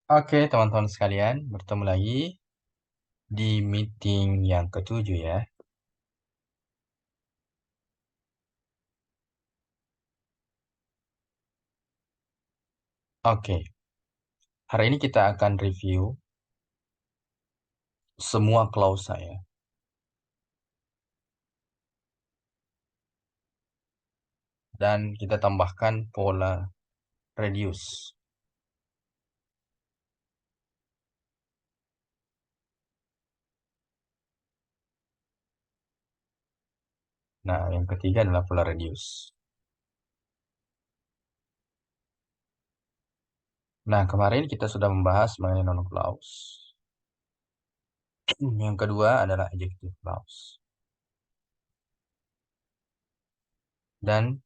Oke, teman-teman sekalian, bertemu lagi di meeting yang ketujuh ya. Oke, hari ini kita akan review semua klausa ya. Dan kita tambahkan pola reduce. Nah, yang ketiga adalah pola reduce. Nah, kemarin kita sudah membahas mengenai non-clause. Yang kedua adalah adjective clause. Dan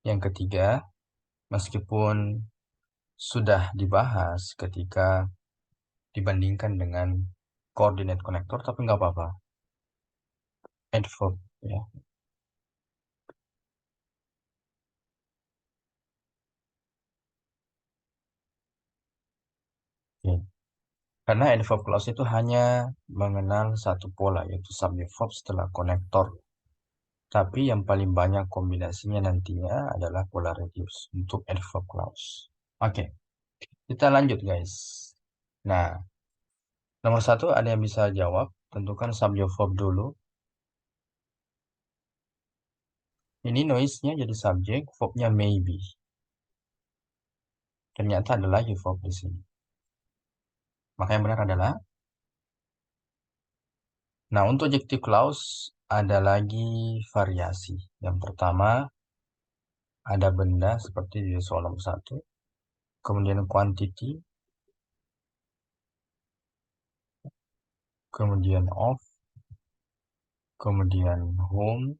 yang ketiga, meskipun sudah dibahas ketika dibandingkan dengan coordinate connector, tapi nggak apa-apa. Adverb ya. Oke. Karena adverb clause itu hanya mengenal satu pola, yaitu subject verb setelah konektor. Tapi yang paling banyak kombinasinya nantinya adalah pola reduce untuk adverb clause. Oke, kita lanjut guys. Nah, nomor satu ada yang bisa jawab. Tentukan subject verb dulu. Ini noise-nya jadi subjek, verbnya maybe. Ternyata ada lagi verb di sini. Maka yang benar adalah, nah untuk adjective clause ada lagi variasi. Yang pertama, ada benda seperti di soal nomor satu, kemudian quantity, kemudian of, kemudian whom,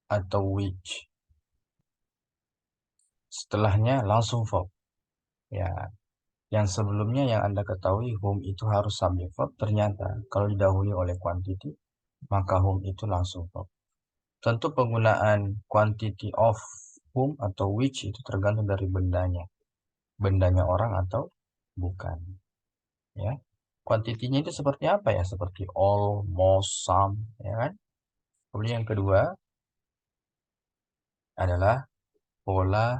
atau which. Setelahnya langsung verb. Ya, yang sebelumnya yang Anda ketahui whom itu harus subject verb, ternyata kalau didahului oleh quantity, maka whom itu langsung verb. Tentu penggunaan quantity of whom atau which itu tergantung dari bendanya. Bendanya orang atau bukan. Ya. Kuantitinya itu seperti apa ya? Seperti all, most, some, ya kan? Kemudian yang kedua adalah pola,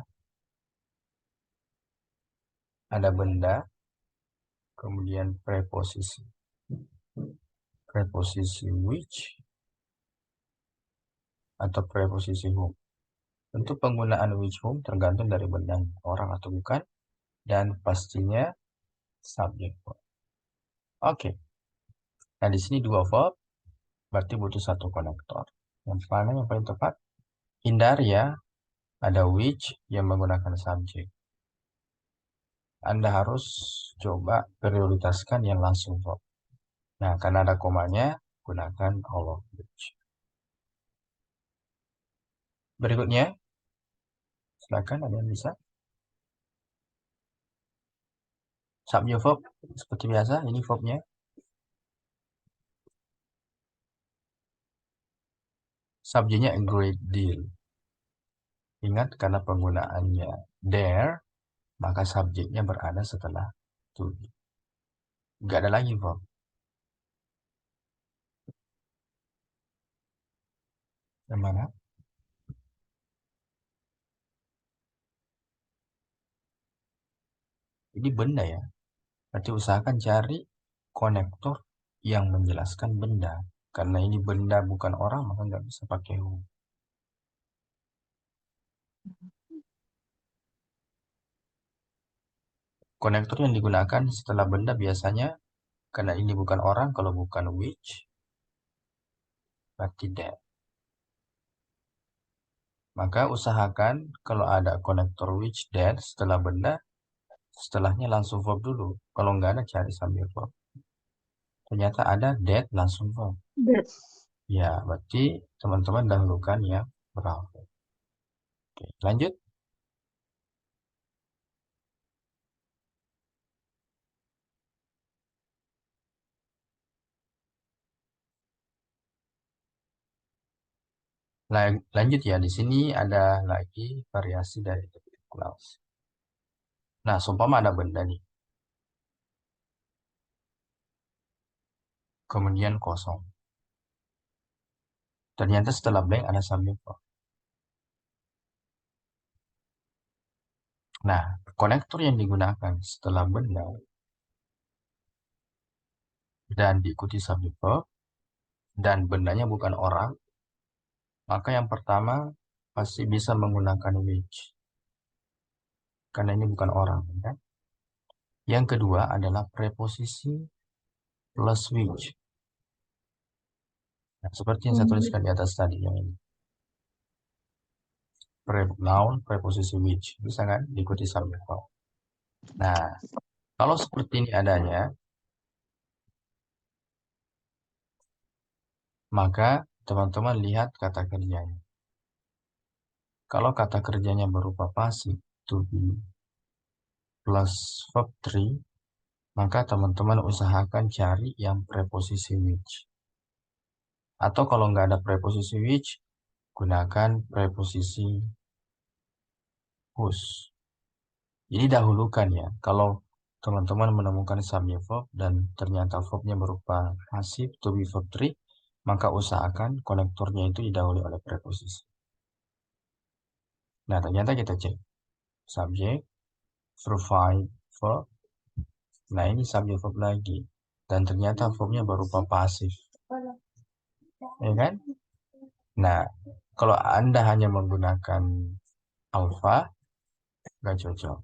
ada benda, kemudian preposisi. Preposisi which atau preposisi whom. Tentu penggunaan which whom tergantung dari benda orang atau bukan, dan pastinya subjek verb. Oke. Nah, di sini dua verb, berarti butuh satu konektor. Yang mana yang paling tepat? Hindari ya, ada which yang menggunakan subjek. Anda harus coba prioritaskan yang langsung verb. Nah, karena ada komanya, gunakan all of which. Berikutnya, silakan ada yang bisa. Subject verb, seperti biasa, ini verbnya. Subjeknya a great deal. Ingat, karena penggunaannya there, maka subjeknya berada setelah to. Nggak ada lagi verb. Yang mana? Ini benda ya. Berarti usahakan cari konektor yang menjelaskan benda. Karena ini benda bukan orang, maka nggak bisa pakai who. Konektor yang digunakan setelah benda biasanya, karena ini bukan orang, kalau bukan which, berarti that. Maka usahakan kalau ada konektor which, that, setelah benda, setelahnya langsung verb dulu. Kalau nggak ada, cari sambil verb. Ternyata ada that, langsung verb. That. Ya, berarti teman-teman dahulukan yang verb. Oke, lanjut. Lanjut ya, di sini ada lagi variasi dari adjective clause. Nah, seumpama ada benda nih, kemudian kosong. Ternyata setelah blank ada subject verb. Nah, konektor yang digunakan setelah benda dan diikuti subject verb dan bendanya bukan orang, maka yang pertama pasti bisa menggunakan which karena ini bukan orang, kan? Yang kedua adalah preposisi plus which. Nah, seperti yang saya tuliskan di atas tadi yang ini. Noun, preposisi which. Bisa kan? Diikuti subject verb. Nah, kalau seperti ini adanya, maka teman-teman lihat kata kerjanya. Kalau kata kerjanya berupa pasif, to be plus verb 3, maka teman-teman usahakan cari yang preposisi which. Atau kalau nggak ada preposisi which, gunakan preposisi whose. Jadi dahulukan ya, kalau teman-teman menemukan subject verb dan ternyata verbnya berupa pasif to be verb 3, maka usahakan konektornya itu didahului oleh preposisi. Nah, ternyata kita cek subjek, verb, verb. Nah, ini subjek verb lagi. Dan ternyata verbnya berupa pasif. Ya kan? Nah, kalau Anda hanya menggunakan alpha, nggak cocok.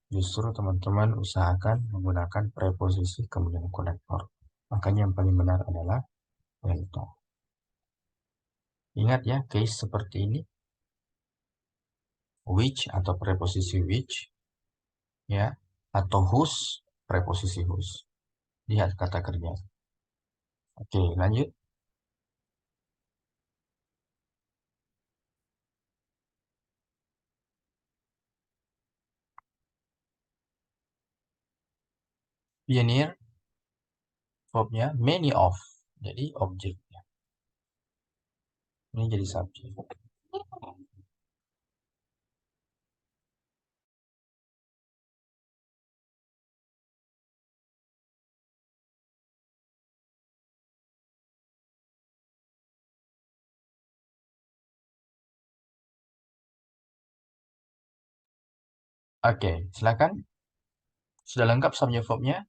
Justru teman-teman usahakan menggunakan preposisi kemudian konektor. Makanya yang paling benar adalah delta. Ingat ya, case seperti ini, which atau preposisi which, ya, atau whose, preposisi whose. Lihat kata kerja. Oke, lanjut. Pioneer, verbnya many of. Jadi objeknya. Ini jadi subjek. Oke, silakan. Sudah lengkap subjek verbnya?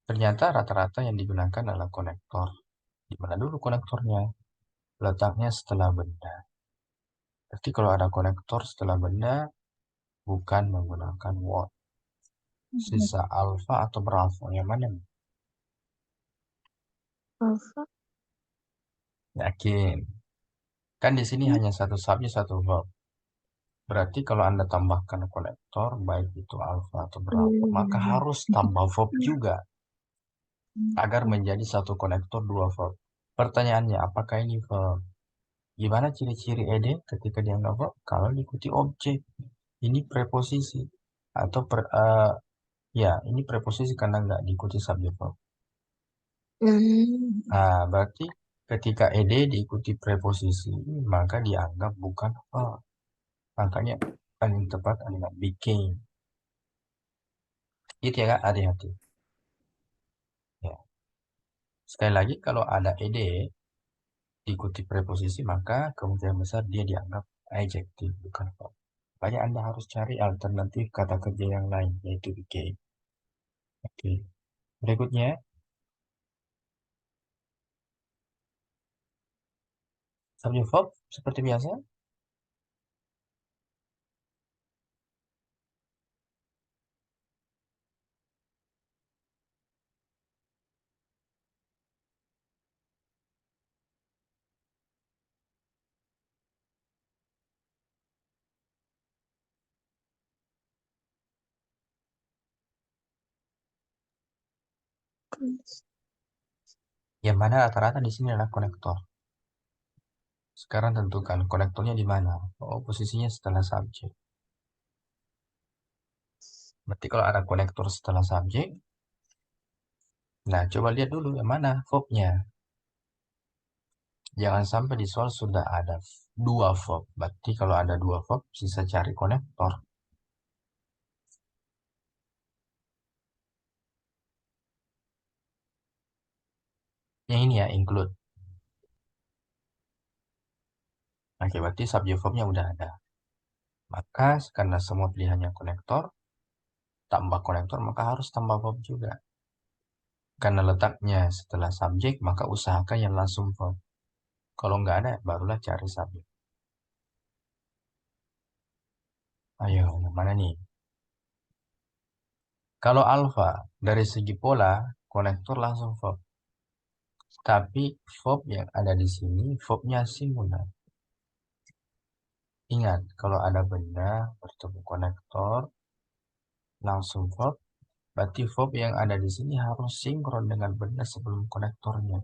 Ternyata rata-rata yang digunakan adalah konektor. Di mana dulu konektornya? Letaknya setelah benda. Berarti kalau ada konektor setelah benda, bukan menggunakan what. Sisa alfa atau beralfa, yang mana? Alpha. Yakin. Kan di sini hanya satu subjek, satu verb. Berarti kalau Anda tambahkan konektor, baik itu alfa atau beralfa, maka harus tambah verb juga. Agar menjadi satu konektor dua verb. Pertanyaannya, apakah ini verb? Gimana ciri-ciri ed ketika dianggap verb? Kalau diikuti objek. Ini preposisi. Atau ya, ini preposisi karena nggak diikuti subjek verb. Nah, berarti ketika ed diikuti preposisi, maka dianggap bukan verb. Makanya paling tepat adalah became. Itu ya kak, hati-hati. Ya. Sekali lagi, kalau ada ed diikuti preposisi, maka kemungkinan besar dia dianggap adjective, bukan verb. Makanya Anda harus cari alternatif kata kerja yang lain, yaitu became. Oke. Berikutnya, subject verb seperti biasa. Yang mana rata-rata di sini adalah konektor. Sekarang tentukan konektornya di mana. Oh, posisinya setelah subjek. Berarti kalau ada konektor setelah subjek, nah coba lihat dulu yang mana verbnya. Jangan sampai di soal sudah ada dua verb. Berarti kalau ada dua verb, bisa cari konektor. Yang ini ya, include. Oke, berarti subject verbnya udah ada. Maka karena semua pilihannya konektor, tambah konektor maka harus tambah verb juga. Karena letaknya setelah subjek, maka usahakan yang langsung verb. Kalau nggak ada, barulah cari subjek. Ayo, yang mana nih? Kalau alpha, dari segi pola, konektor langsung verb. Tapi verb yang ada di sini, verbnya singular. Ingat, kalau ada benda bertemu konektor, langsung verb, berarti verb yang ada di sini harus sinkron dengan benda sebelum konektornya.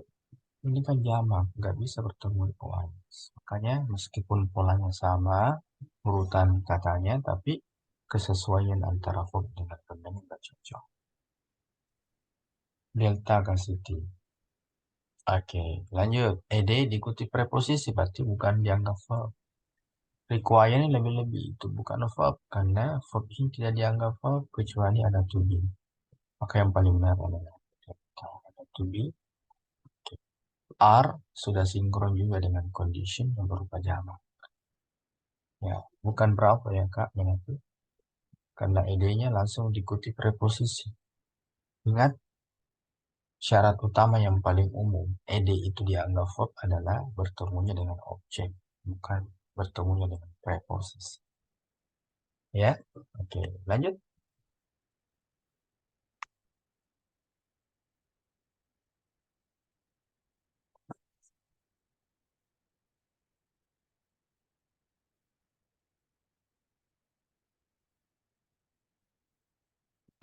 Ini kan jamak, nggak bisa bertemu di once. Makanya meskipun polanya sama, urutan katanya, tapi kesesuaian antara verb dengan benda nggak cocok. Delta kasih T. Oke, lanjut. Ed diikuti preposisi, berarti bukan dianggap verb. Require ini lebih-lebih, itu bukan verb. Karena verb ini tidak dianggap verb, kecuali ada to be. Maka yang paling benar adalah delta. Ada to be. Are sudah sinkron juga dengan condition yang berupa jamak. Ya, bukan berapa ya Kak, yang itu. Karena ide-nya langsung diikuti preposisi. Ingat, syarat utama yang paling umum, ide itu dianggap verb adalah bertemunya dengan objek, bukan bertemunya dengan preposisi. Ya, oke, lanjut.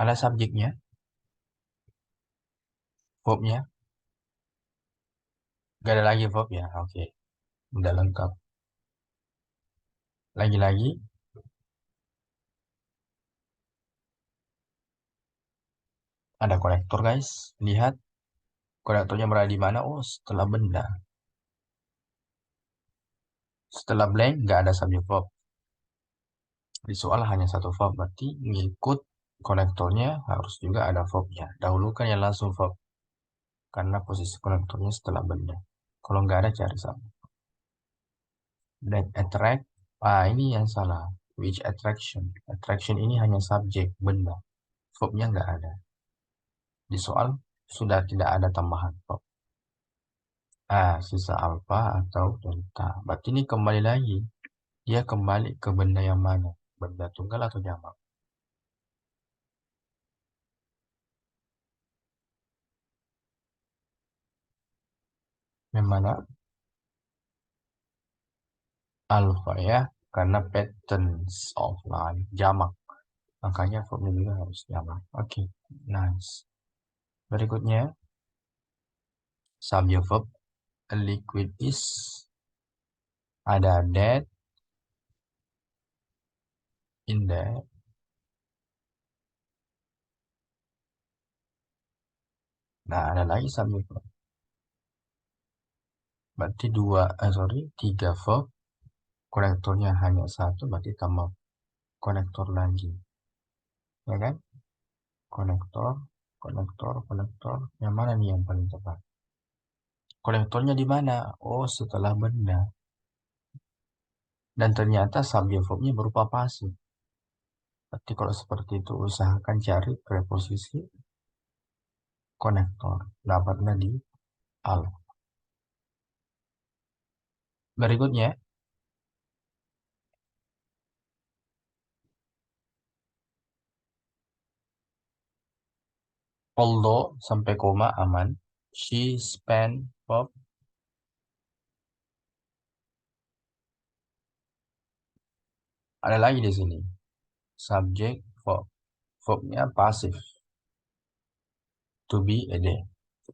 Ada subjeknya, verbnya, gak ada lagi verb ya, oke, udah lengkap. Lagi-lagi, ada konektor guys, lihat konektornya berada di mana, oh setelah benda. Setelah blank, nggak ada subjek verb. Di soal hanya satu verb, berarti ngikut konektornya harus juga ada verbnya. Dahulukan yang langsung verb, karena posisi konektornya setelah benda. Kalau nggak ada, cari sama. Dan attract, ini yang salah. Which attraction? Attraction ini hanya subjek, benda. Verbnya nggak ada. Di soal sudah tidak ada tambahan verb. Sisa alpha atau delta. Berarti ini kembali lagi. Dia kembali ke benda yang mana? Benda tunggal atau jamak? Yang mana? Alpha ya, karena patterns of line jamak. Makanya formnya juga harus jamak. Oke, nice. Berikutnya, subject verb. A liquid is, ada that, in that. Nah, ada lagi subject verb. Berarti tiga verb. Konektornya hanya satu, berarti tambah konektor lagi. Ya kan? Konektor, konektor, konektor. Yang mana nih yang paling tepat? Konektornya di mana? Oh, setelah benda. Dan ternyata subject verbnya berupa pasif. Berarti kalau seperti itu usahakan cari preposisi konektor. Dapatnya di al. Berikutnya, although sampai koma aman. She spent verb. Ada lagi di sini. Subject verb. Verbnya pasif. To be a day.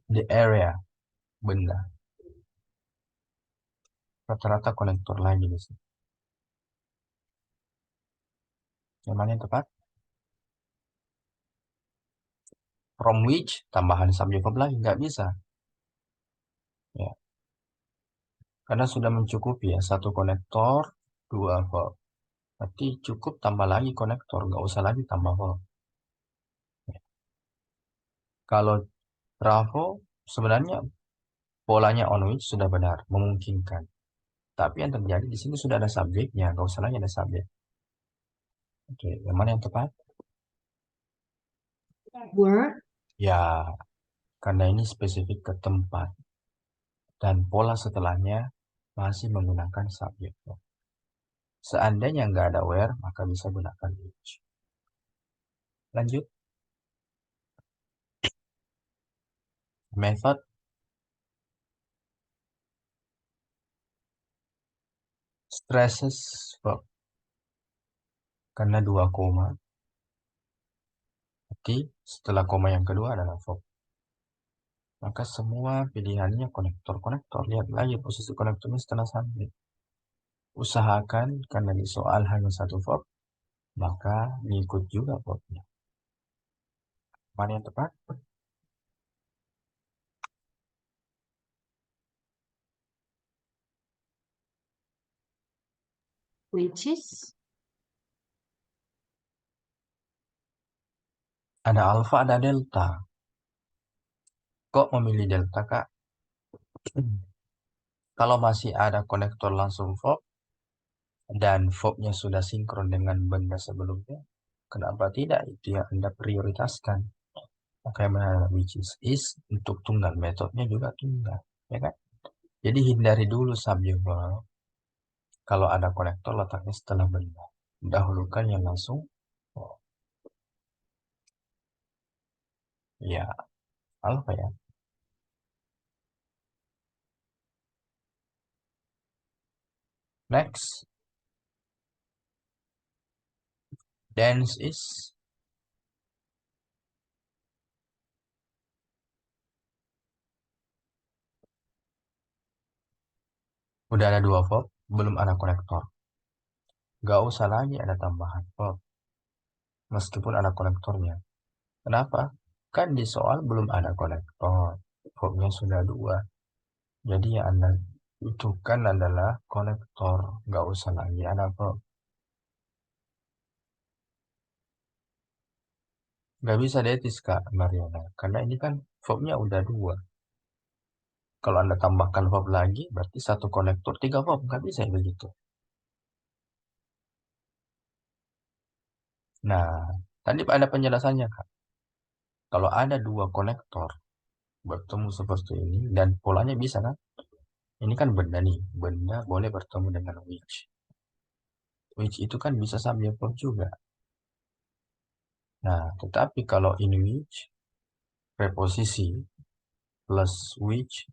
The area. Benda. Rata-rata konektor lagi di sini. Yang mana yang tepat? From which, tambahan subject verb lagi. Nggak bisa. Ya. Karena sudah mencukupi ya. Satu konektor, dua verb. Berarti cukup tambah lagi konektor. Nggak usah lagi tambah verb. Ya. Kalau Bravo sebenarnya polanya on which sudah benar, memungkinkan. Tapi yang terjadi di sini sudah ada subjeknya, nggak usah lagi ada subjek. Oke, yang mana yang tepat? Were. Ya, karena ini spesifik ke tempat dan pola setelahnya masih menggunakan subjek. Seandainya nggak ada where, maka bisa gunakan which. Lanjut. Method stresses verb. Karena dua koma, berarti setelah koma yang kedua adalah verb. Maka semua pilihannya konektor-konektor. Lihat lagi posisi konektornya setelah subjek. Usahakan karena di soal hanya satu verb, maka ngikut juga verbnya. Mana yang tepat? Which is. Ada alfa, ada delta. Kok memilih delta, Kak? Kalau masih ada konektor langsung verb, dan verbnya sudah sinkron dengan benda sebelumnya, kenapa tidak? Itu yang Anda prioritaskan. Maka yang benar which is untuk tunggal, metodenya juga tunggal, ya kan? Jadi hindari dulu subjek verb. Kalau ada konektor letaknya setelah benda. Dahulukan yang langsung verb. Ya, apa ya? Next, dance is. Udah ada dua verb, belum ada konektor. Gak usah lagi ada tambahan verb, meskipun ada konektornya. Kenapa? Kan di soal belum ada konektor. Verbnya sudah dua. Jadi yang Anda butuhkan adalah konektor. Gak usah lagi ada verb. Gak bisa detis, Kak Mariana. Karena ini kan verbnya udah dua. Kalau Anda tambahkan verb lagi, berarti satu konektor, tiga verb. Gak bisa ya begitu. Nah, tadi ada penjelasannya, Kak. Kalau ada dua konektor bertemu seperti ini, dan polanya bisa kan? Ini kan benda nih. Benda boleh bertemu dengan which. Which itu kan bisa subjek verb juga. Nah, tetapi kalau in which, preposisi plus which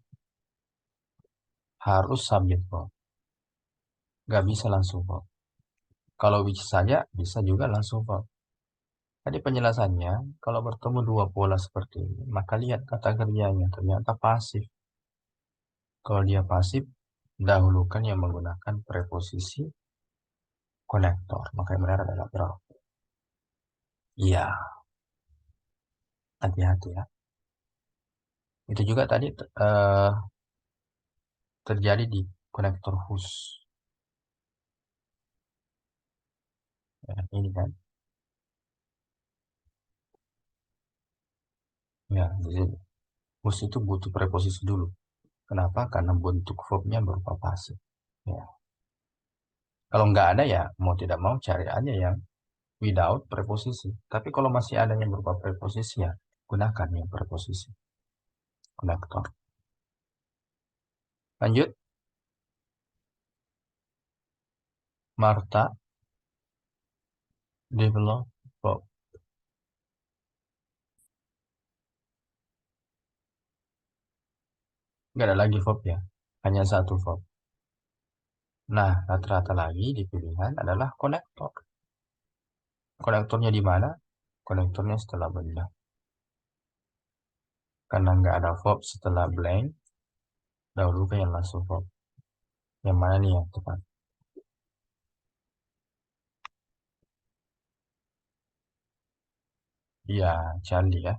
harus subjek verb. Gak bisa langsung verb. Kalau which saja, bisa juga langsung verb. Tadi penjelasannya, kalau bertemu dua pola seperti ini, maka lihat kata kerjanya, ternyata pasif. Kalau dia pasif, dahulukan yang menggunakan preposisi konektor. Maka yang benar adalah verb. Iya, hati-hati ya. Itu juga tadi terjadi di konektor whose. Ya, ini kan. Ya, jadi whose itu butuh preposisi dulu. Kenapa? Karena bentuk verbnya berupa pasif. Ya. Kalau nggak ada ya mau tidak mau cari aja yang without preposisi. Tapi kalau masih ada yang berupa preposisi ya gunakan yang preposisi. Konektor. Lanjut. Marta develop verb. Nggak ada lagi verb ya. Hanya satu verb. Nah, rata-rata lagi di pilihan adalah konektor. Konektornya di mana? Konektornya setelah benda. Karena nggak ada verb setelah blank, dahulukan yang langsung verb. Yang mana nih yang tepat? Iya, Charlie ya.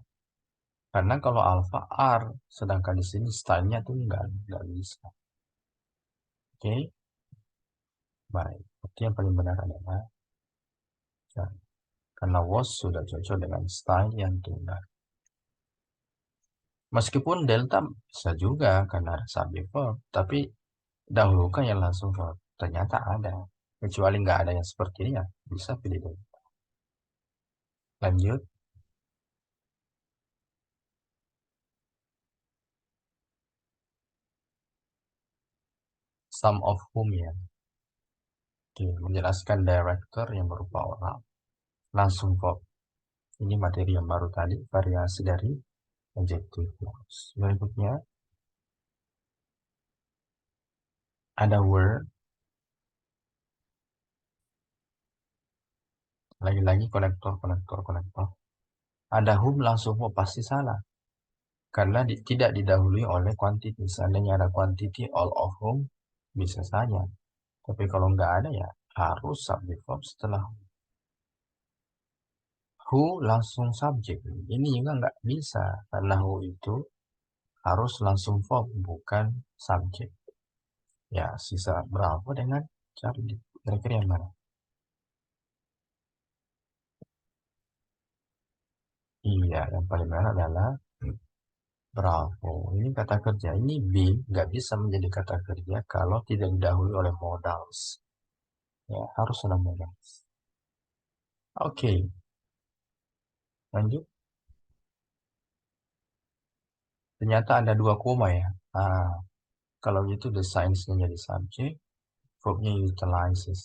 Karena kalau alpha R, sedangkan di sini stylenya tuh nggak bisa. Oke, baik. Berarti yang paling benar adalah Charlie. Karena was sudah cocok dengan style yang tunggal. Meskipun delta bisa juga karena ada subject verb, tapi dahulukan yang langsung verb. Ternyata ada. Kecuali nggak ada yang seperti ini ya, bisa pilih delta. Lanjut, some of whom ya. Oke, menjelaskan director yang berupa orang. Langsung verb. Ini materi yang baru tadi, variasi dari adjective clause. Berikutnya, ada were. Lagi-lagi konektor, konektor, konektor. Ada whom langsung verb pasti salah. Karena tidak didahului oleh quantity. Seandainya ada quantity, all of whom, bisa saja. Tapi kalau nggak ada ya, harus subject verb setelah who langsung subjek. Ini juga nggak bisa. Karena who itu harus langsung verb, bukan subjek. Ya, sisa berapa dengan cari kira-kira yang mana? Iya, yang paling benar adalah bravo. Ini kata kerja. Ini be nggak bisa menjadi kata kerja kalau tidak didahului oleh modals. Ya, harus ada modals. Oke, lanjut. Ternyata ada dua koma ya. Nah, kalau gitu the science-nya jadi subjek, verbnya utilizes.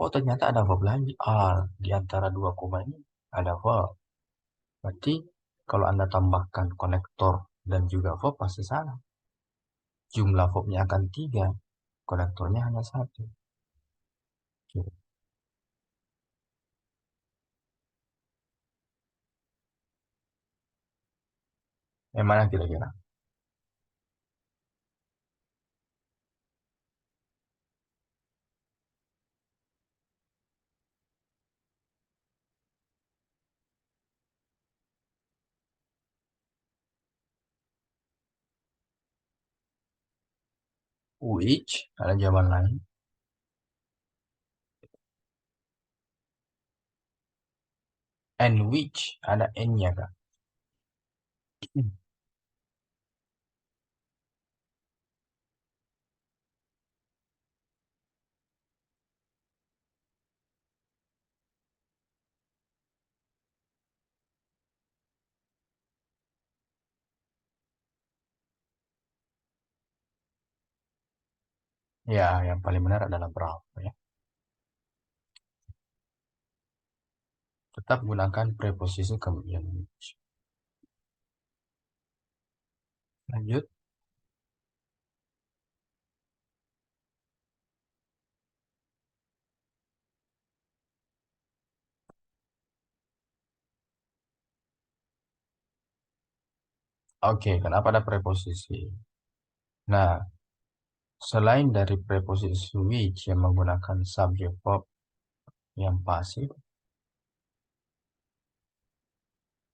Oh, ternyata ada verb lagi. Di antara dua koma ini ada verb. Berarti kalau Anda tambahkan konektor dan juga verb pasti salah. Jumlah verbnya akan tiga, konektornya hanya satu. Oke. Yang mana kira-kira? Which, ada jawaban lain. And which, ada N-nya Kak. Ya, yang paling benar adalah berapa ya. Tetap gunakan preposisi kemudian which. Lanjut. Oke, kenapa ada preposisi? Nah, selain dari preposisi which yang menggunakan subject verb yang pasif,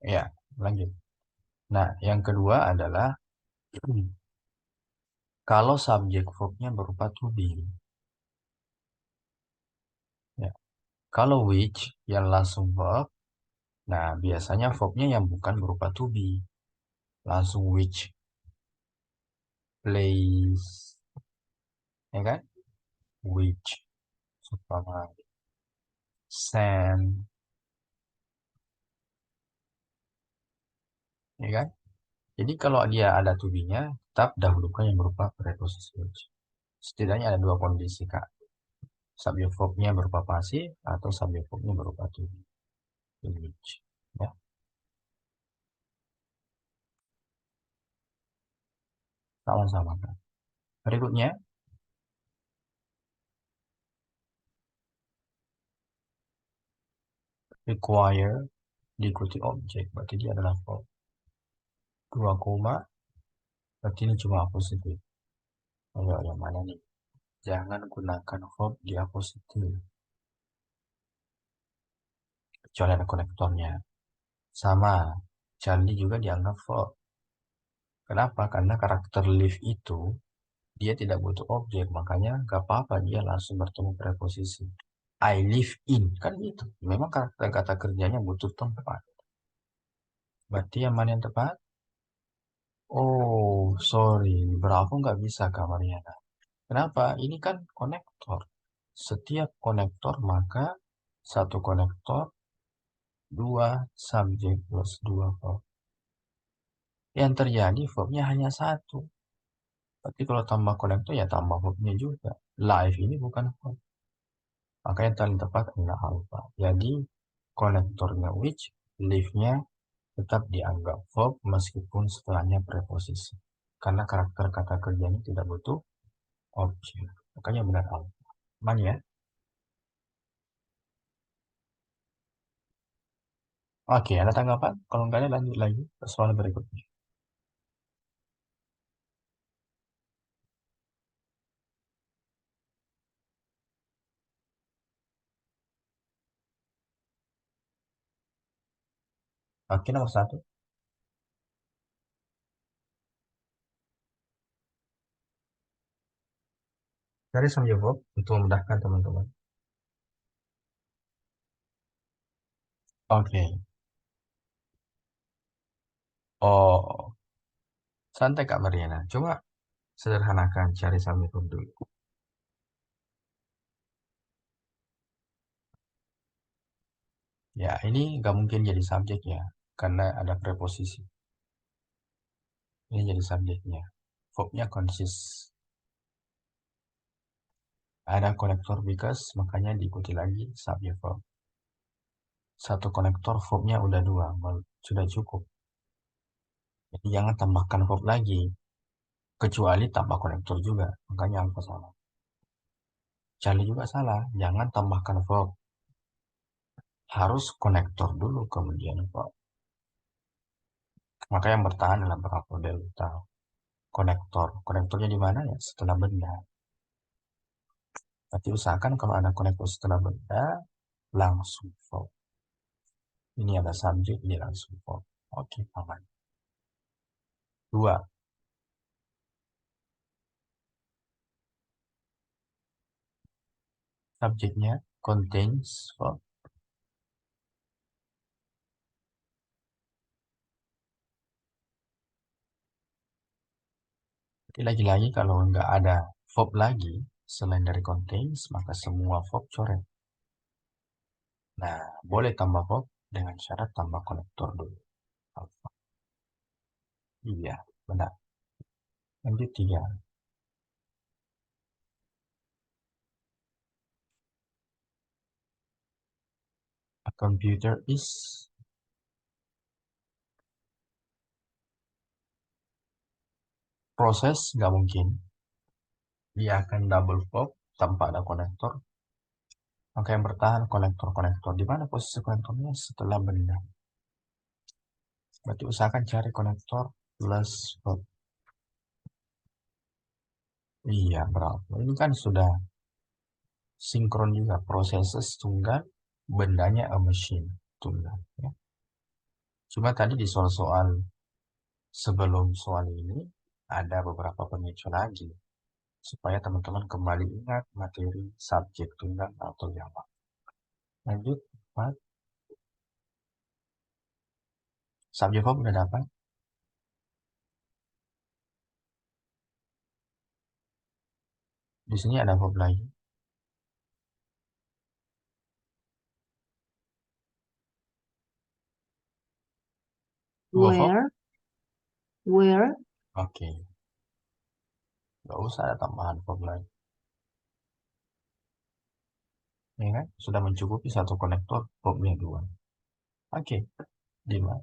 ya, lanjut. Nah, yang kedua adalah kalau subjek verbnya berupa to be. Ya. Kalau which yang langsung verb, nah biasanya verbnya yang bukan berupa to be. Langsung which, place, ya kan? Which, supaya send, ya kan? Jadi kalau dia ada to be-nya, tetap dahulukan yang berupa preposisi which. Setidaknya ada dua kondisi, Kak. Subjek verbnya berupa pasif atau subjek verbnya berupa to be. Which, ya. Sama-sama, Kak. Berikutnya, require diikuti objek. Berarti dia adalah verb. Dua koma, berarti ini cuma positif. Ayo, yang mana nih? Jangan gunakan verb di apositif. Kecuali ada konektornya. Sama, Charlie juga dianggap verb. Kenapa? Karena karakter live itu, dia tidak butuh objek. Makanya gak apa-apa dia langsung bertemu preposisi. I live in, kan gitu. Memang karakter kata kerjanya butuh tempat. Berarti yang mana yang tepat? Oh, sorry. Bravo nggak bisa, Kak Mariana. Kenapa? Ini kan konektor. Setiap konektor maka satu konektor, dua subjek plus dua verb. Yang terjadi verbnya hanya satu. Tapi kalau tambah konektor ya tambah verbnya juga. Live ini bukan verb. Maka yang paling tepat adalah alpha. Jadi konektornya which, live-nya tetap dianggap verb meskipun setelahnya preposisi. Karena karakter kata kerjanya tidak butuh objek. Makanya benar alpha. Aman ya? Oke, ada tanggapan? Kalau nggak ada lanjut lagi ke soal berikutnya. Oke, nomor satu. Cari subjek verb untuk memudahkan teman-teman. Oke. Oh, santai Kak Mariana. Coba sederhanakan cari subjek verb dulu. Ya, ini nggak mungkin jadi subjek ya. Karena ada preposisi. Ini jadi subjeknya. Verbnya consist. Ada konektor because, makanya diikuti lagi subjek verb. Satu konektor verbnya udah dua, sudah cukup. Jadi jangan tambahkan verb lagi, kecuali tambah konektor juga. Makanya angka salah. Cari juga salah, jangan tambahkan verb. Harus konektor dulu kemudian verb. Maka yang bertahan adalah berapa delta. Konektor. Konektornya di mana ya? Setelah benda. Berarti usahakan kalau ada konektor setelah benda, langsung verb. Ini ada subjek, ini langsung verb. Oke, aman. Dua, subjeknya contains verb. Jadi lagi-lagi kalau nggak ada verb lagi, selain dari contains, maka semua verb coret. Nah, boleh tambah verb dengan syarat tambah konektor dulu. Alpha. Iya, benar. Lanjut tiga. A computer is, proses nggak mungkin. Dia akan double verb tanpa ada konektor. Maka yang bertahan konektor-konektor. Di mana posisi konektornya? Setelah benda. Berarti usahakan cari konektor plus verb. Iya, berapa? Ini kan sudah sinkron juga. Processes tunggal, bendanya a machine tunggal. Ya. Cuma tadi di soal-soal sebelum soal ini ada beberapa pemicu lagi. Supaya teman-teman kembali ingat materi subjek tunggal atau jamak. Lanjut, 4. Subjek verb udah dapat. Di sini ada verb lagi. Dua verb. Where, Oke. Nggak usah ada tambahan verb lagi. Ya kan? Sudah mencukupi satu konektor, verbnya dua. Oke. 5.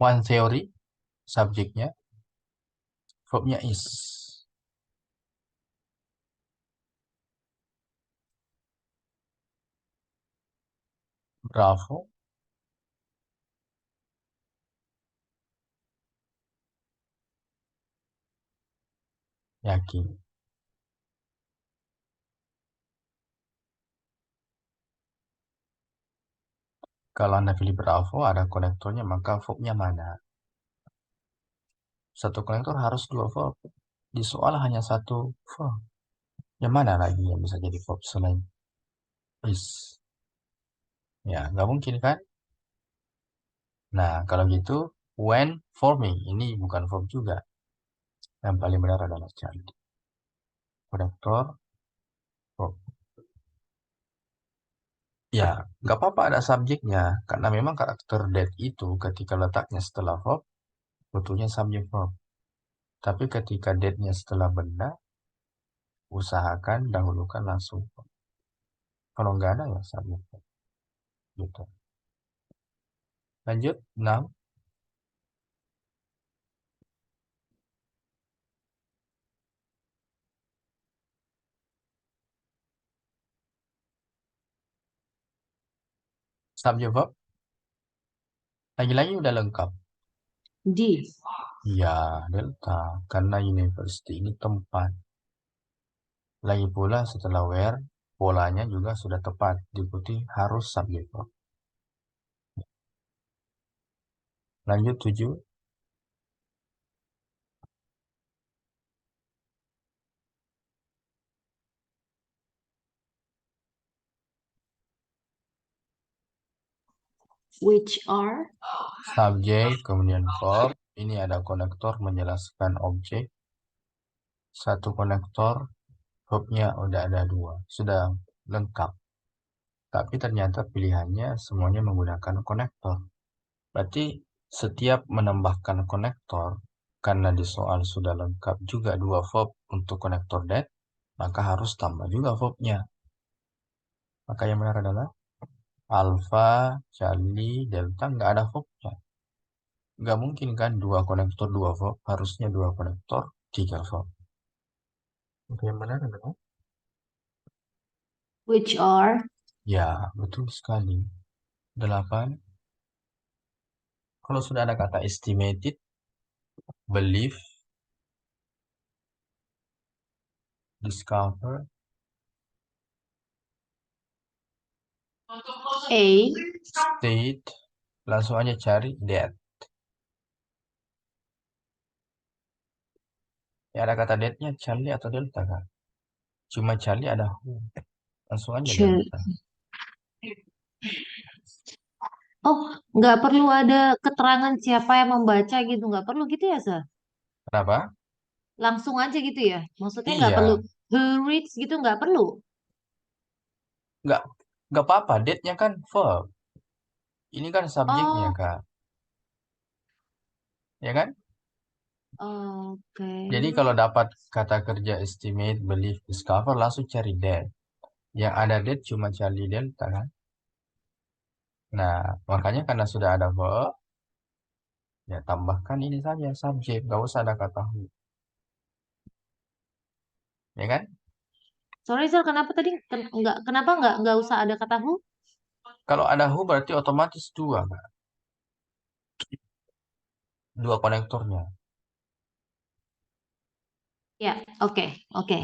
One theory, subjeknya, verbnya is. Bravo, yakin. Kalau Anda pilih bravo, ada konektornya, maka verbnya mana? Satu konektor harus dua verb. Di soal hanya satu verb. Yang mana lagi yang bisa jadi verb selain is? Ya, nggak mungkin kan? Nah, kalau gitu, when forming. Ini bukan verb juga. Yang paling benar adalah child. Konektor, verb. Ya, nggak apa-apa ada subjeknya. Karena memang karakter that itu ketika letaknya setelah verb, butuhnya subjek verb. Tapi ketika that-nya setelah benda, usahakan dahulukan langsung verb. Kalau nggak ada ya subjek verb. Gitu. Lanjut, 6. Subjek verb. Lagi-lagi udah lengkap. D. Ya, delta. Karena university ini tempat. Lagi pula setelah where, polanya juga sudah tepat. Diikuti harus subjek verb. Lanjut 7. Which are? Subjek, kemudian verb. Ini ada konektor menjelaskan objek. Satu konektor, verbnya udah ada dua. Sudah lengkap. Tapi ternyata pilihannya semuanya menggunakan konektor. Berarti setiap menambahkan konektor, karena di soal sudah lengkap juga dua verb untuk konektor that, maka harus tambah juga verbnya. Maka yang benar adalah alpha, Charlie, delta nggak ada verbnya. Nggak mungkin kan dua konektor dua verb, harusnya dua konektor tiga verb. Maka yang benar adalah Which are? ya betul sekali. 8. Kalau sudah ada kata estimated, believe, discover, A. state, langsung aja cari that. Ya ada kata that-nya Charlie atau delta kan? Cuma Charlie ada who. Langsung aja Ch- delta. Oh, nggak perlu ada keterangan siapa yang membaca gitu, nggak perlu gitu ya, Sir? Kenapa? Langsung aja gitu ya? Maksudnya nggak perlu Iya, who reads gitu, nggak perlu. nggak nggak apa-apa. That-nya kan verb. Ini kan subjeknya Oh, kak, ya kan? oke. Jadi kalau dapat kata kerja estimate, believe, discover, langsung cari that. Yang ada that cuma Charlie delta kan? Nah, makanya karena sudah ada verb, ya tambahkan ini saja subjek, nggak usah ada kata who, ya kan? Sorry, Sir, kenapa tadi? Kenapa nggak usah ada kata who? Kalau ada who berarti otomatis dua, Kak. Dua konektornya. Ya, oke, oke,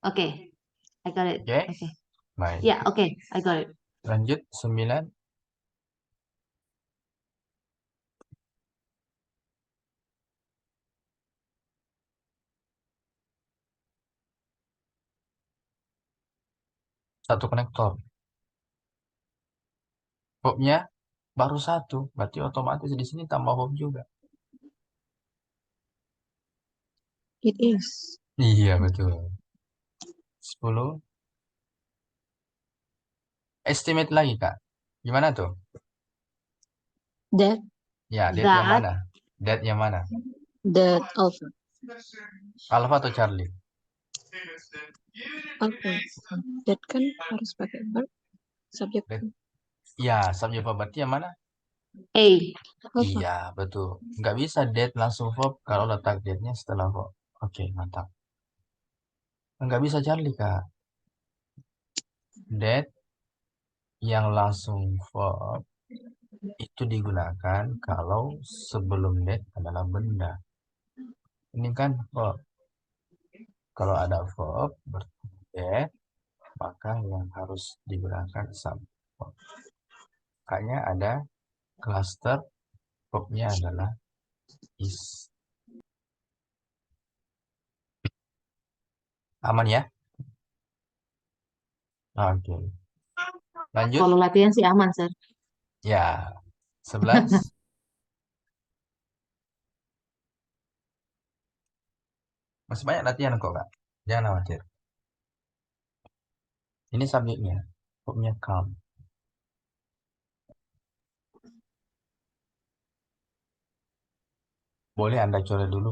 oke. I got it. Oke? Oke. Baik. Ya, oke, I got it. Lanjut 9. Satu konektor. Hubnya baru satu. Berarti otomatis di sini tambah hub juga. It is. Iya, betul. 10. Estimate lagi, Kak. Gimana tuh? That Ya, date yang That mana? Date yang mana? that alpha Alpha atau Charlie? alpha that kan harus pakai verb subjek Date. Ya, subjek verb berarti yang mana? A. alpha. Iya, betul. Nggak bisa date langsung verb kalau letak date-nya setelah verb. Oke, mantap. Nggak bisa Charlie, Kak. Date yang langsung verb itu digunakan kalau sebelum that adalah benda. Ini kan verb. Kalau ada verb berarti that, maka yang harus digunakan subjek verb. Makanya ada cluster verbnya adalah is. Aman ya? Oke. Lanjut. Kalau latihan sih aman, Sir. Ya. 11. Masih banyak latihan kok, Kak. Jangan khawatir. Ini subjeknya. Verbnya come. Boleh Anda coret dulu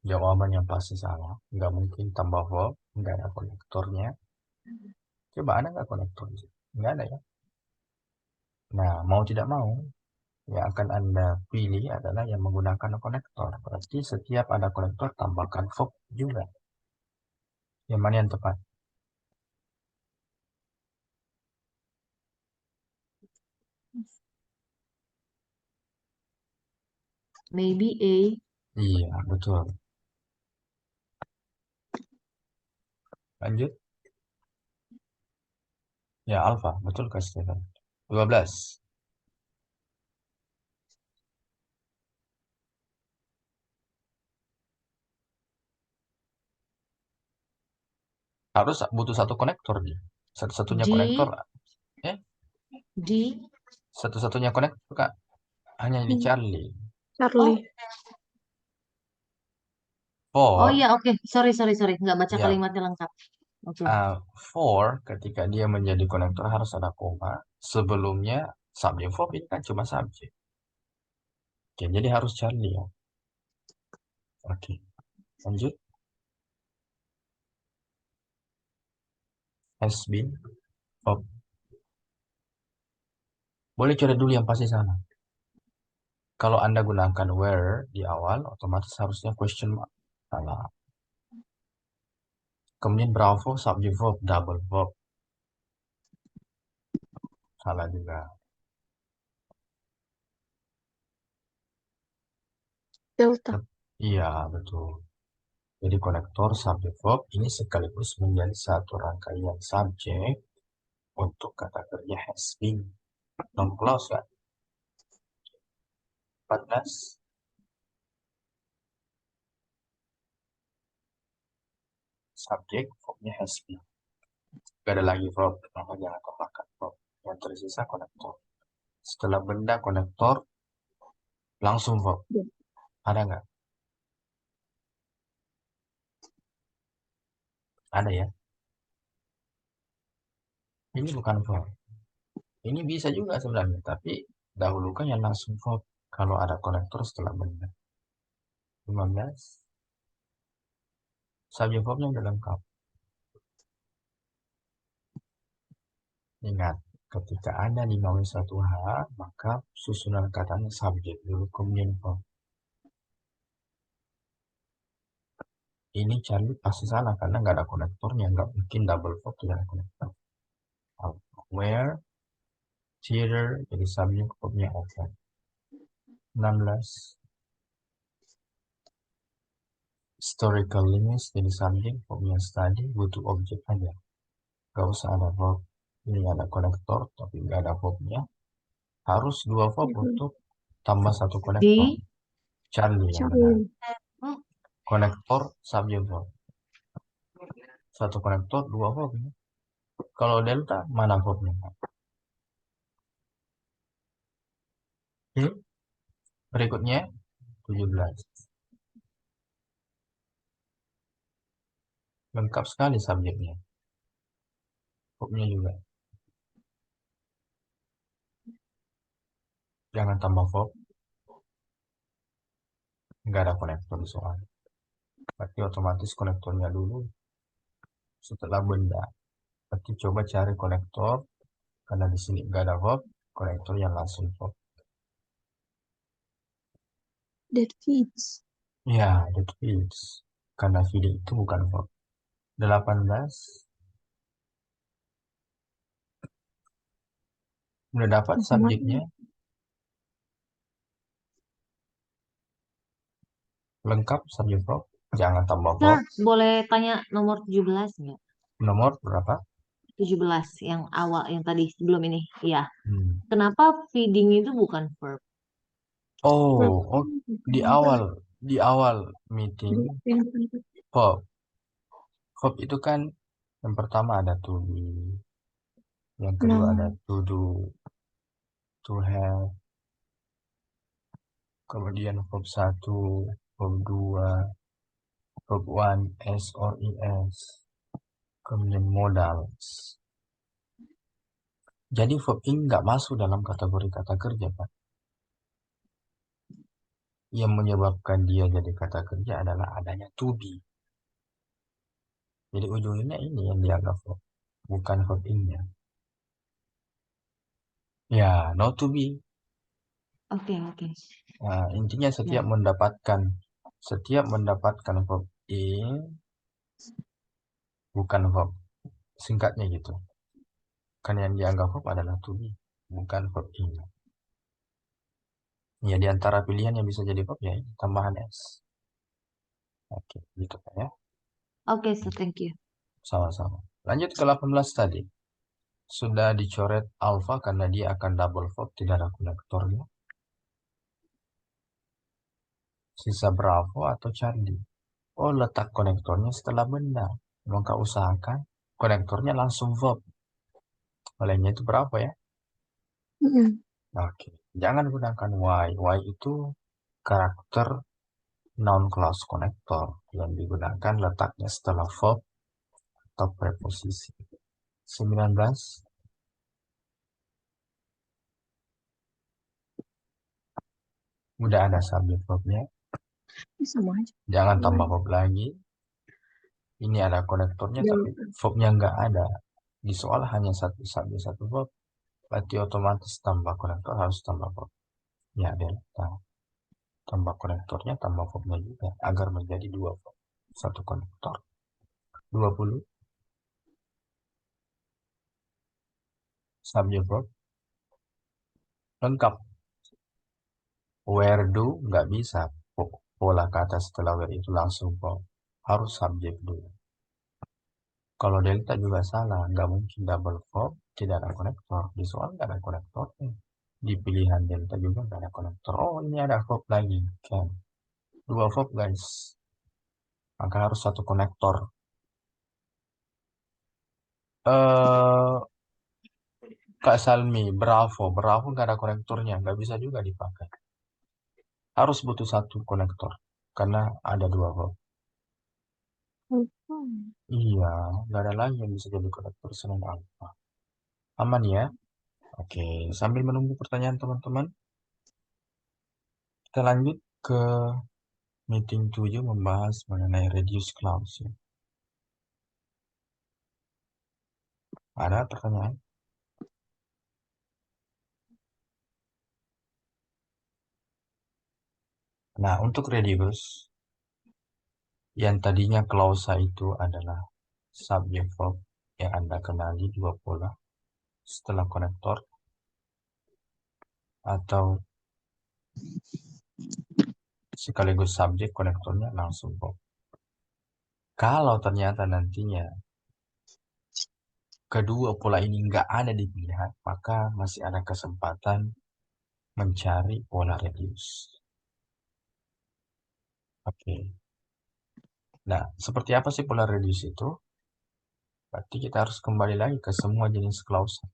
jawaban yang pasti salah. Nggak mungkin tambah verb, nggak ada konektornya. Coba ada nggak konektornya? Nggak ada ya. Nah, mau tidak mau, yang akan Anda pilih adalah yang menggunakan konektor. Berarti setiap ada konektor, tambahkan verb juga. Yang mana yang tepat? Maybe A. Iya, betul. Lanjut. Ya, alpha. Betul, Kak Stefan. 12. Harus butuh satu konektor dia. Satu-satunya konektor. D. Eh, D. satu-satunya konektor, Kak. Hanya di Charlie. Charlie. Oh For, iya, oke. Sorry, sorry, sorry. Nggak baca ya, kalimatnya lengkap. Oke. for ketika dia menjadi konektor harus ada koma. Sebelumnya subjek verb ini kan cuma subjek. Oke, jadi harus Charlie ya. Oke, lanjut. Has been verb. Boleh coret dulu yang pasti sana. Kalau Anda gunakan where di awal, otomatis harusnya question mark. Salah. Kemudian bravo, subject verb, double verb. Salah juga. Delta. Iya, betul. Jadi konektor subject verb ini sekaligus menjadi satu rangkaian subjek untuk kata kerja has been. Non clause kan? 14. Subjek verbnya has been. Gak ada lagi verb, maka jangan tambahkan verb. Yang tersisa konektor. Setelah benda konektor, langsung verb. Ya. Ada nggak? Ada ya. Ini bukan verb. Ini bisa juga sebenarnya, tapi dahulukan yang langsung verb kalau ada konektor setelah benda. 15. Subjek verbnya udah lengkap. Ingat, ketika ada 5W1H, maka susunan katanya subjek dulu kemudian verb. Ini Charlie pasti salah karena nggak ada konektornya, nggak mungkin double verb tidak ada konektor. Where, theater, jadi subjek verbnya open. 16. Historical limits jadi subjek verbnya study, butuh objek aja. Gak usah ada verb. Ini ada konektor tapi nggak ada verbnya. Harus dua verb untuk tambah satu konektor. D. Charlie yang benar. Charlie. Konektor subjek verb. Satu konektor, dua verb. Kalau delta, mana verbnya? Berikutnya, 17. Lengkap sekali subjeknya. Verbnya juga. Jangan tambah verb. Nggak ada konektor soal. Berarti otomatis konektornya dulu setelah benda. Berarti coba cari konektor. Karena di sini nggak ada verb, konektor yang langsung verb. That feeds. Ya, that is. Karena feeding itu bukan verb. 18. Udah dapat subjeknya. Lengkap subjek verb. Jangan tambah Sir, verb. boleh tanya nomor 17 nggak? Nomor berapa? 17 yang awal, yang tadi sebelum ini. Iya. Hmm. Kenapa feeding itu bukan verb? Oh, di awal meeting verb. Verb itu kan yang pertama ada to be, yang kedua ada to do, to have, kemudian verb 1, verb 2, verb 1, S or ES, kemudian modals. Jadi verb ini nggak masuk dalam kategori kata kerja, Pak. Yang menyebabkan dia jadi kata kerja adalah adanya to be. Jadi ujungnya ini yang dianggap verb, bukan verb ing-nya. Ya, not to be. Oke, oke. Nah, intinya setiap mendapatkan verb ing, bukan verb. Singkatnya gitu. Kan yang dianggap verb adalah to be, bukan verb ing. Ya, di antara pilihan yang bisa jadi verb ya ini, tambahan s. Oke, gitu Pak ya. Oke, so thank you. Sama-sama. Lanjut ke 18 tadi. Sudah dicoret alpha karena dia akan double verb, tidak ada konektornya. Sisa Bravo atau Charlie. Oh, letak konektornya setelah benda. Maka usahakan konektornya langsung verb. Olehnya itu berapa ya? Oke. Jangan gunakan Y. Y itu karakter noun clause connector yang digunakan letaknya setelah verb atau preposisi. 19. Udah ada subject verbnya. Sama aja. Jangan tambah verb lagi. Ini ada konektornya tapi verbnya nggak ada. Di soal hanya satu subjek satu verb. Berarti otomatis tambah konektor harus tambah verb. Ya, delta. Tambah konektornya, tambah verbnya juga. Agar menjadi dua verb. Satu konektor. 20. Subject verb. Lengkap. Where do nggak bisa. Pola kata setelah where itu langsung verb. Harus subjek dulu. Kalau delta juga salah. Nggak mungkin double verb. Tidak ada konektor. Di soal nggak ada konektor. Di pilihan delta juga nggak ada konektor. Oh, ini ada verb lagi. Can. Dua verb guys. Maka harus satu konektor. Kak Salmi, Bravo. Bravo nggak ada konektornya. Nggak bisa juga dipakai. Harus butuh satu konektor. Karena ada dua verb. Iya, nggak ada lagi yang bisa jadi konektor selain alpha. Aman ya? Oke, sambil menunggu pertanyaan teman-teman, kita lanjut ke meeting 7 membahas mengenai reduce clause. Ya. Ada pertanyaan? Nah, untuk reduce, yang tadinya klausa itu adalah subject verb yang Anda kenali dua pola setelah konektor atau sekaligus subjek konektornya langsung verb. Kalau ternyata nantinya kedua pola ini nggak ada di pilihan, maka masih ada kesempatan mencari pola reduce. Oke. Nah, seperti apa sih pola reduce itu? Berarti kita harus kembali lagi ke semua jenis clause.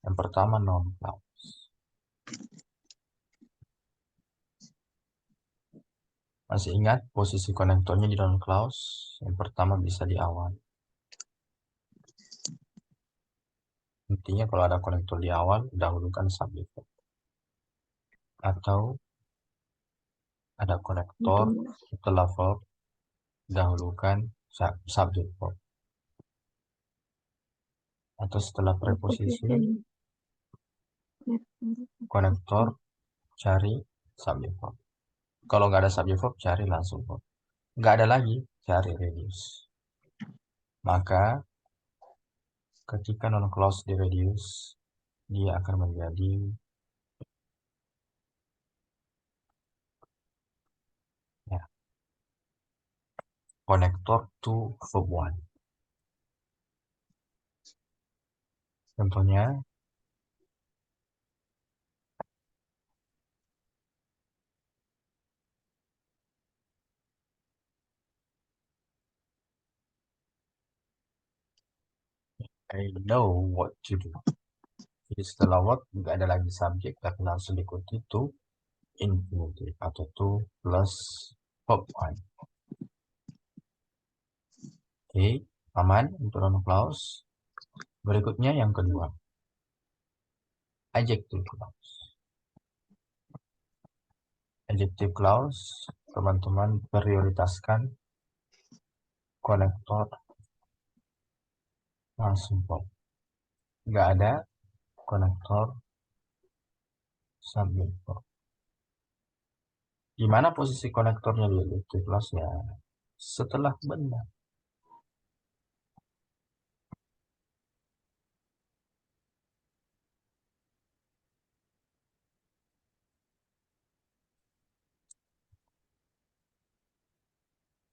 Yang pertama non clause. Masih ingat posisi konektornya di non clause? Yang pertama bisa di awal. Intinya kalau ada konektor di awal, dahulukan subjek verb. Atau ada konektor setelah verb, dahulukan subjek verb. Atau setelah preposisi, konektor, cari subjek verb. Kalau nggak ada subjek verb, cari langsung verb. Nggak ada lagi, cari reduce. Maka ketika non clause di reduce, dia akan menjadi ya, konektor to verb one. Contohnya, I know what to do. Jadi setelah what nggak ada lagi subjek tapi langsung diikuti to infinitive atau to plus verb one. Oke, aman untuk noun clause. Berikutnya yang kedua, adjective clause. Adjective clause, teman-teman prioritaskan konektor langsung verb. Nggak ada konektor subject verb. Di mana posisi konektornya di adjective clause-nya? Setelah benda.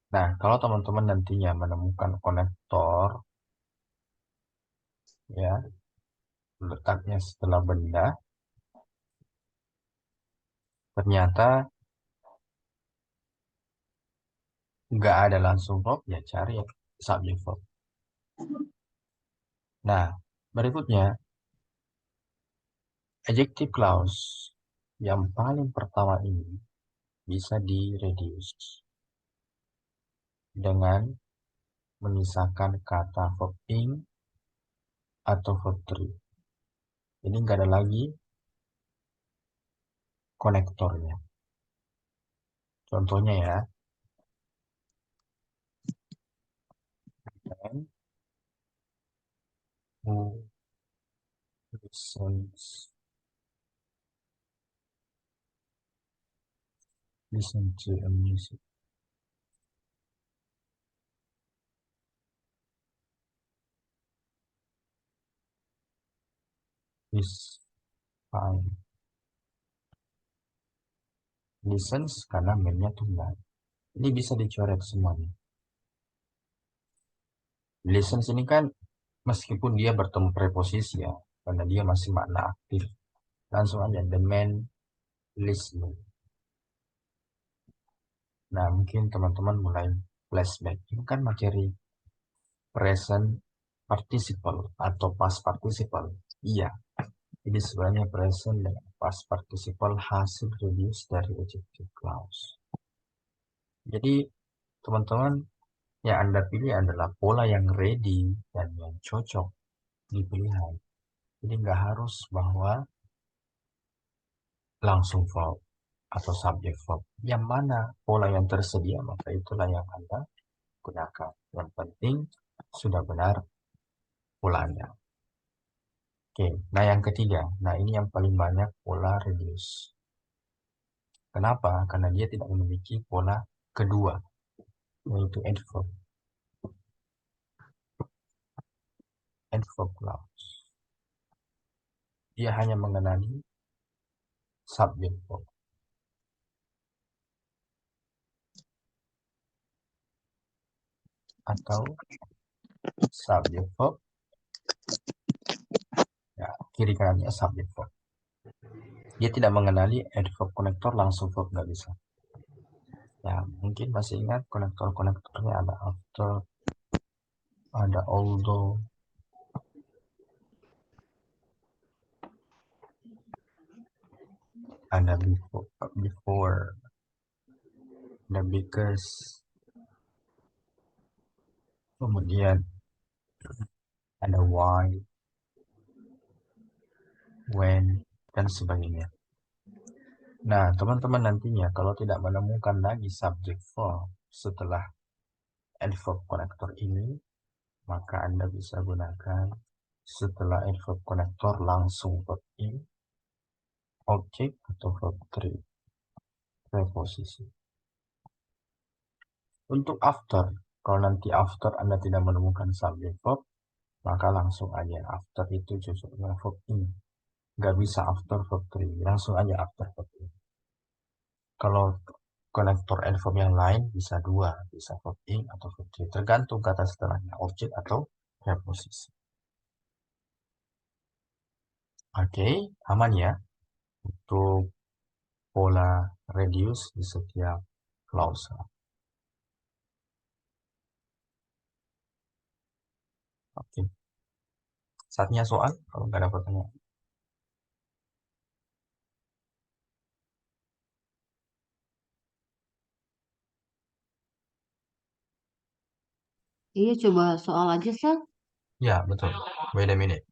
Nah, kalau teman-teman nantinya menemukan konektor, ya, letaknya setelah benda, ternyata nggak ada langsung verb, ya cari subject verb. Nah, berikutnya, adjective clause yang paling pertama ini bisa di-reduce dengan menyisakan kata verb ing atau verb three. Ini nggak ada lagi konektornya. Contohnya ya, and who listen to a music is fine. Listens karena mainnya tunggal. Ini bisa dicoret semuanya. Listens ini kan meskipun dia bertemu preposisi ya, karena dia masih makna aktif. Langsung aja the man listening. Nah, mungkin teman-teman mulai flashback. Ini kan materi present participle atau past participle. Iya, ini sebenarnya present dan past participle hasil reduce dari adjective clause. Jadi, teman-teman yang Anda pilih adalah pola yang ready dan yang cocok di pilihan. Jadi nggak harus bahwa langsung verb atau subject verb. Yang mana pola yang tersedia, maka itulah yang Anda gunakan. Yang penting sudah benar polanya. Oke, nah yang ketiga. Nah ini yang paling banyak pola reduce. Kenapa? Karena dia tidak memiliki pola kedua, yaitu adverb. Adverb clause. Dia hanya mengenali subject verb. Atau subject verb, ya, kiri kanannya subject verb. Dia tidak mengenali adverb konektor langsung verb, nggak bisa. Ya, mungkin masih ingat konektornya ada after, ada although, ada before, ada because, kemudian ada why, when, dan sebagainya. Nah, teman-teman nantinya kalau tidak menemukan lagi subject verb setelah adverb konektor ini, maka Anda bisa gunakan setelah adverb konektor langsung verb in, objek atau verb three, preposisi. Untuk after, kalau nanti after Anda tidak menemukan subject verb, maka langsung aja after itu cocoknya verb in. Nggak bisa after verb three, langsung aja after verb in. Kalau konektor adverb yang lain bisa dua, bisa verb in atau verb three, tergantung kata setelahnya, objek atau preposisi. Oke, aman ya untuk pola reduce di setiap clause. Oke. Saatnya soal, kalau nggak ada pertanyaan. Iya, coba soal aja, Sal. Ya, betul. Wait a minute.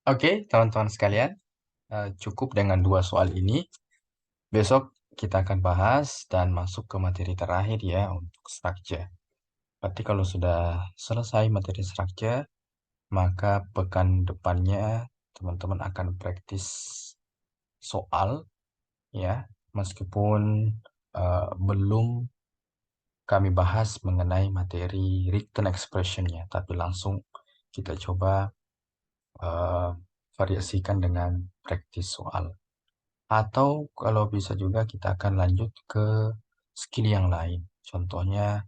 Oke, teman-teman sekalian, cukup dengan 2 soal ini. Besok kita akan bahas dan masuk ke materi terakhir ya untuk structure. Berarti kalau sudah selesai materi structure, maka pekan depannya teman-teman akan praktis soal ya, meskipun belum kami bahas mengenai materi written expression-nya, tapi langsung kita coba variasikan dengan praktis soal. Atau kalau bisa juga kita akan lanjut ke skill yang lain, contohnya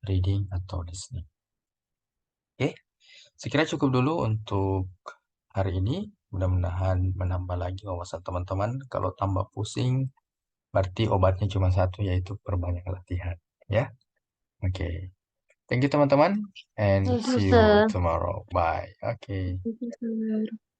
reading atau listening. Oke, sekira cukup dulu untuk hari ini. Mudah-mudahan menambah lagi wawasan teman-teman. Kalau tambah pusing, berarti obatnya cuma satu, yaitu perbanyak latihan. Ya, oke. Thank you teman-teman, and Thank you, see you sir. tomorrow. Bye. Oke. Pintar.